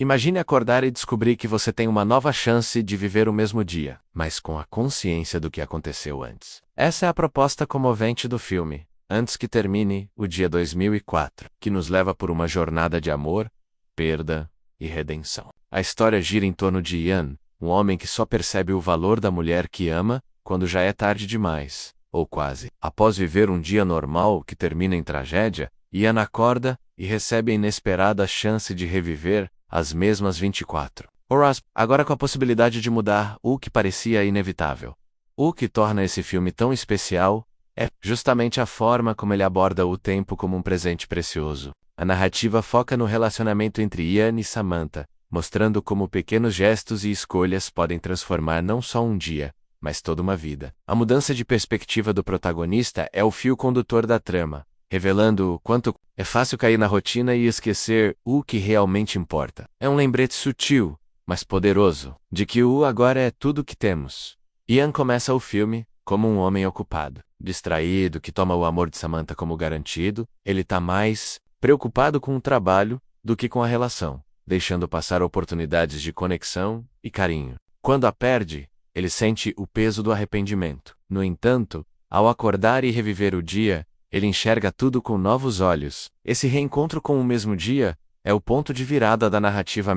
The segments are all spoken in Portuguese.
Imagine acordar e descobrir que você tem uma nova chance de viver o mesmo dia, mas com a consciência do que aconteceu antes. Essa é a proposta comovente do filme, Antes que Termine o Dia 2004, que nos leva por uma jornada de amor, perda e redenção. A história gira em torno de Ian, um homem que só percebe o valor da mulher que ama quando já é tarde demais, ou quase. Após viver um dia normal que termina em tragédia, Ian acorda e recebe a inesperada chance de reviver as mesmas 24 horas, agora com a possibilidade de mudar o que parecia inevitável. O que torna esse filme tão especial é justamente a forma como ele aborda o tempo como um presente precioso. A narrativa foca no relacionamento entre Ian e Samantha, mostrando como pequenos gestos e escolhas podem transformar não só um dia, mas toda uma vida. A mudança de perspectiva do protagonista é o fio condutor da trama, revelando o quanto é fácil cair na rotina e esquecer o que realmente importa. É um lembrete sutil, mas poderoso, de que o agora é tudo o que temos. Ian começa o filme como um homem ocupado, distraído, que toma o amor de Samantha como garantido. Ele está mais preocupado com o trabalho do que com a relação, deixando passar oportunidades de conexão e carinho. Quando a perde, ele sente o peso do arrependimento. No entanto, ao acordar e reviver o dia, ele enxerga tudo com novos olhos. Esse reencontro com o mesmo dia é o ponto de virada da narrativa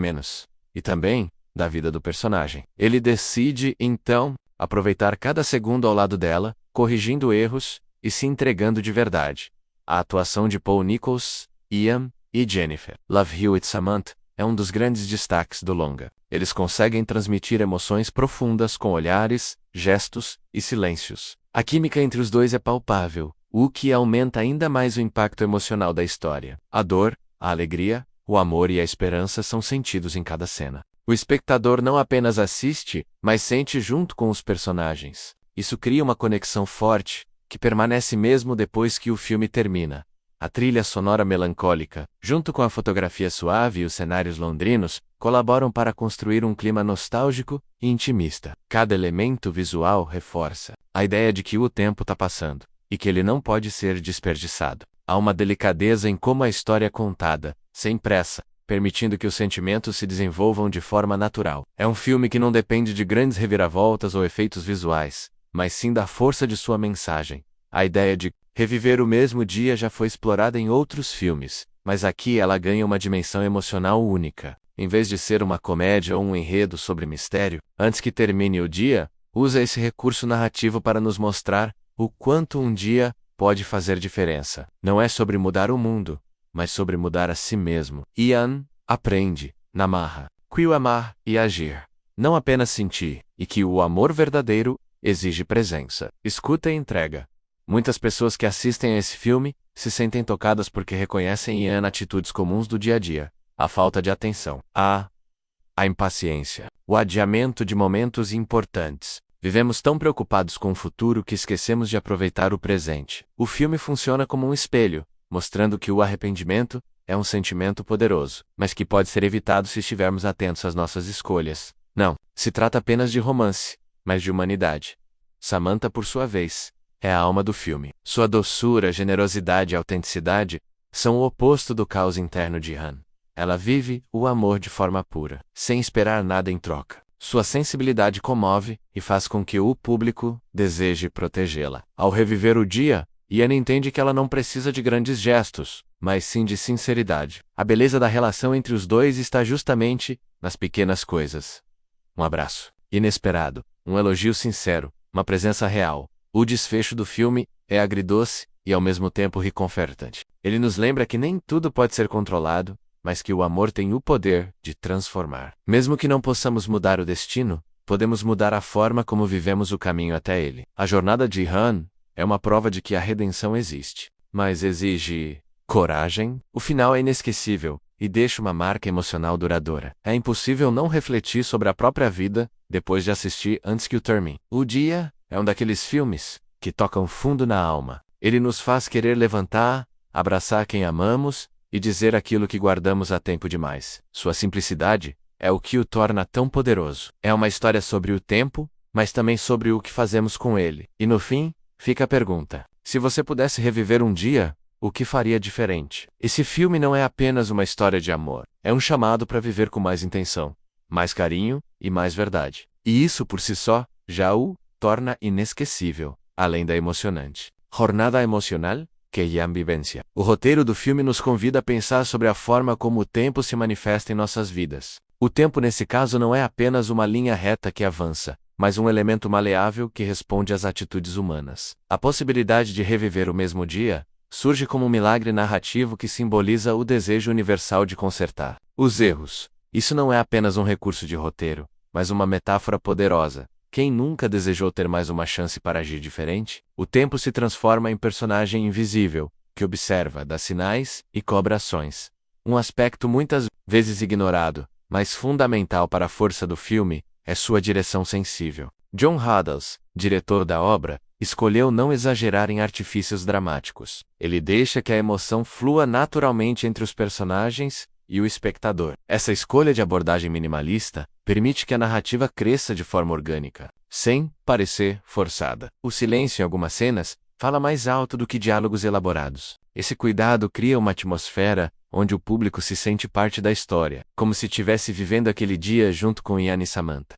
e também da vida do personagem. Ele decide, então, aproveitar cada segundo ao lado dela, corrigindo erros e se entregando de verdade. A atuação de Paul Nichols, Ian e Jennifer Love Hewitt Samantha é um dos grandes destaques do longa. Eles conseguem transmitir emoções profundas com olhares, gestos e silêncios. A química entre os dois é palpável, o que aumenta ainda mais o impacto emocional da história. A dor, a alegria, o amor e a esperança são sentidos em cada cena. O espectador não apenas assiste, mas sente junto com os personagens. Isso cria uma conexão forte, que permanece mesmo depois que o filme termina. A trilha sonora melancólica, junto com a fotografia suave e os cenários londrinos, colaboram para construir um clima nostálgico e intimista. Cada elemento visual reforça a ideia de que o tempo está passando, e que ele não pode ser desperdiçado. Há uma delicadeza em como a história é contada, sem pressa, permitindo que os sentimentos se desenvolvam de forma natural. É um filme que não depende de grandes reviravoltas ou efeitos visuais, mas sim da força de sua mensagem. A ideia de reviver o mesmo dia já foi explorada em outros filmes, mas aqui ela ganha uma dimensão emocional única. Em vez de ser uma comédia ou um enredo sobre mistério, Antes que Termine o Dia usa esse recurso narrativo para nos mostrar o quanto um dia pode fazer diferença. Não é sobre mudar o mundo, mas sobre mudar a si mesmo. Ian aprende, na marra, que o amar e agir, não apenas sentir, e que o amor verdadeiro exige presença, escuta e entrega. Muitas pessoas que assistem a esse filme se sentem tocadas porque reconhecem em Ian atitudes comuns do dia a dia: a falta de atenção, a impaciência, o adiamento de momentos importantes. Vivemos tão preocupados com o futuro que esquecemos de aproveitar o presente. O filme funciona como um espelho, mostrando que o arrependimento é um sentimento poderoso, mas que pode ser evitado se estivermos atentos às nossas escolhas. Não se trata apenas de romance, mas de humanidade. Samantha, por sua vez, é a alma do filme. Sua doçura, generosidade e autenticidade são o oposto do caos interno de Ian. Ela vive o amor de forma pura, sem esperar nada em troca. Sua sensibilidade comove e faz com que o público deseje protegê-la. Ao reviver o dia, Ian entende que ela não precisa de grandes gestos, mas sim de sinceridade. A beleza da relação entre os dois está justamente nas pequenas coisas. Um abraço inesperado, um elogio sincero, uma presença real. O desfecho do filme é agridoce e ao mesmo tempo reconfortante. Ele nos lembra que nem tudo pode ser controlado, mas que o amor tem o poder de transformar. Mesmo que não possamos mudar o destino, podemos mudar a forma como vivemos o caminho até ele. A jornada de Ian é uma prova de que a redenção existe, mas exige coragem. O final é inesquecível e deixa uma marca emocional duradoura. É impossível não refletir sobre a própria vida depois de assistir Antes que Termine o Dia. É um daqueles filmes que tocam fundo na alma. Ele nos faz querer levantar, abraçar quem amamos e dizer aquilo que guardamos há tempo demais. Sua simplicidade é o que o torna tão poderoso. É uma história sobre o tempo, mas também sobre o que fazemos com ele. E no fim, fica a pergunta: se você pudesse reviver um dia, o que faria diferente? Esse filme não é apenas uma história de amor, é um chamado para viver com mais intenção, mais carinho e mais verdade. E isso por si só já o torna inesquecível, além da emocionante jornada emocional que Ian vivencia. O roteiro do filme nos convida a pensar sobre a forma como o tempo se manifesta em nossas vidas. O tempo nesse caso não é apenas uma linha reta que avança, mas um elemento maleável que responde às atitudes humanas. A possibilidade de reviver o mesmo dia surge como um milagre narrativo que simboliza o desejo universal de consertar os erros. Isso não é apenas um recurso de roteiro, mas uma metáfora poderosa. Quem nunca desejou ter mais uma chance para agir diferente? O tempo se transforma em personagem invisível, que observa, dá sinais e cobra ações. Um aspecto muitas vezes ignorado, mas fundamental para a força do filme, é sua direção sensível. John Hudson, diretor da obra, escolheu não exagerar em artifícios dramáticos. Ele deixa que a emoção flua naturalmente entre os personagens e o espectador. Essa escolha de abordagem minimalista permite que a narrativa cresça de forma orgânica, sem parecer forçada. O silêncio em algumas cenas fala mais alto do que diálogos elaborados. Esse cuidado cria uma atmosfera onde o público se sente parte da história, como se estivesse vivendo aquele dia junto com Ian e Samantha.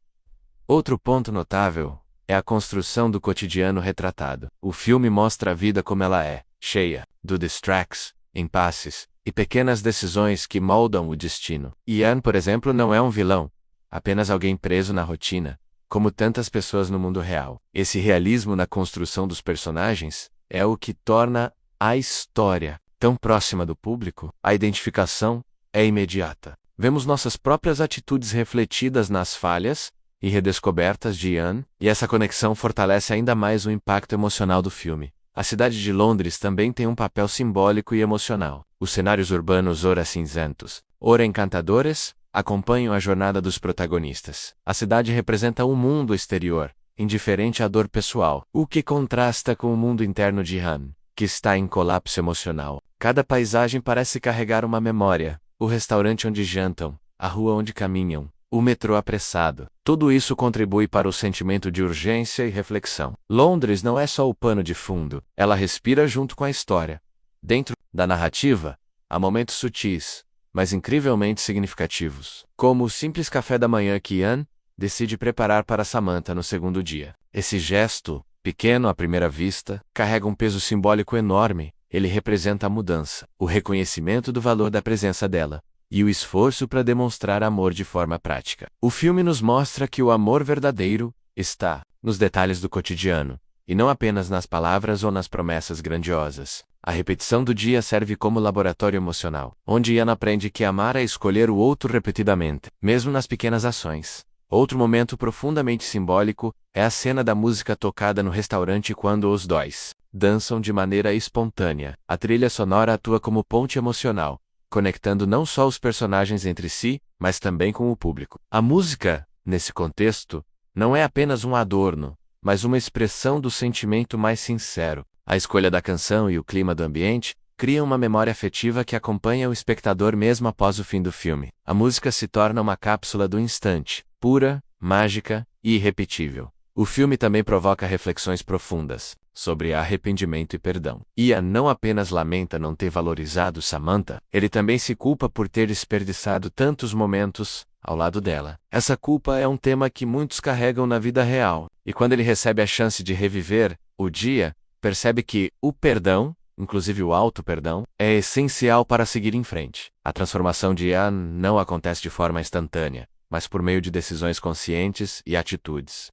Outro ponto notável é a construção do cotidiano retratado. O filme mostra a vida como ela é, cheia de distratos, impasses e pequenas decisões que moldam o destino. Ian, por exemplo, não é um vilão, apenas alguém preso na rotina, como tantas pessoas no mundo real. Esse realismo na construção dos personagens é o que torna a história tão próxima do público. A identificação é imediata. Vemos nossas próprias atitudes refletidas nas falhas e redescobertas de Ian, e essa conexão fortalece ainda mais o impacto emocional do filme. A cidade de Londres também tem um papel simbólico e emocional. Os cenários urbanos ora cinzentos, ora encantadores, acompanham a jornada dos protagonistas. A cidade representa um mundo exterior, indiferente à dor pessoal, o que contrasta com o mundo interno de Han, que está em colapso emocional. Cada paisagem parece carregar uma memória: o restaurante onde jantam, a rua onde caminham, o metrô apressado. Tudo isso contribui para o sentimento de urgência e reflexão. Londres não é só o pano de fundo, ela respira junto com a história. Dentro da narrativa, há momentos sutis, mas incrivelmente significativos, como o simples café da manhã que Ian decide preparar para Samantha no segundo dia. Esse gesto, pequeno à primeira vista, carrega um peso simbólico enorme. Ele representa a mudança, o reconhecimento do valor da presença dela, e o esforço para demonstrar amor de forma prática. O filme nos mostra que o amor verdadeiro está nos detalhes do cotidiano, e não apenas nas palavras ou nas promessas grandiosas. A repetição do dia serve como laboratório emocional, onde Ian aprende que amar é escolher o outro repetidamente, mesmo nas pequenas ações. Outro momento profundamente simbólico é a cena da música tocada no restaurante quando os dois dançam de maneira espontânea. A trilha sonora atua como ponte emocional, conectando não só os personagens entre si, mas também com o público. A música, nesse contexto, não é apenas um adorno, mas uma expressão do sentimento mais sincero. A escolha da canção e o clima do ambiente criam uma memória afetiva que acompanha o espectador mesmo após o fim do filme. A música se torna uma cápsula do instante, pura, mágica e irrepetível. O filme também provoca reflexões profundas sobre arrependimento e perdão. Ian não apenas lamenta não ter valorizado Samantha, ele também se culpa por ter desperdiçado tantos momentos ao lado dela. Essa culpa é um tema que muitos carregam na vida real, e quando ele recebe a chance de reviver o dia, percebe que o perdão, inclusive o auto-perdão, é essencial para seguir em frente. A transformação de Ian não acontece de forma instantânea, mas por meio de decisões conscientes e atitudes.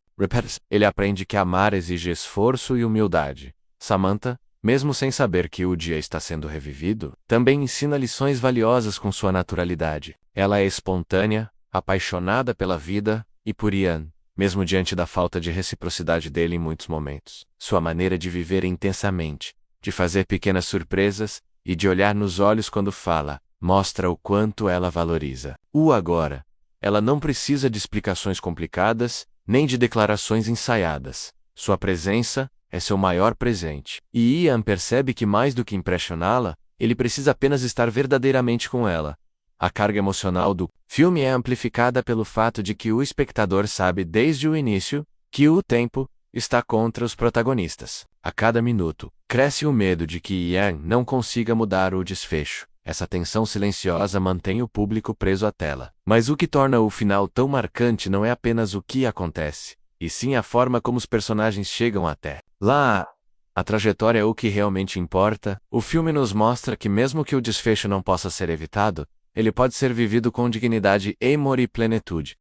Ele aprende que amar exige esforço e humildade. Samantha, mesmo sem saber que o dia está sendo revivido, também ensina lições valiosas com sua naturalidade. Ela é espontânea, apaixonada pela vida e por Ian, mesmo diante da falta de reciprocidade dele em muitos momentos. Sua maneira de viver intensamente, de fazer pequenas surpresas e de olhar nos olhos quando fala, mostra o quanto ela valoriza o agora. Ela não precisa de explicações complicadas, nem de declarações ensaiadas. Sua presença é seu maior presente. E Ian percebe que mais do que impressioná-la, ele precisa apenas estar verdadeiramente com ela. A carga emocional do filme é amplificada pelo fato de que o espectador sabe desde o início que o tempo está contra os protagonistas. A cada minuto, cresce o medo de que Ian não consiga mudar o desfecho. Essa tensão silenciosa mantém o público preso à tela. Mas o que torna o final tão marcante não é apenas o que acontece, e sim a forma como os personagens chegam até lá. A trajetória é o que realmente importa. O filme nos mostra que mesmo que o desfecho não possa ser evitado, ele pode ser vivido com dignidade, amor e plenitude.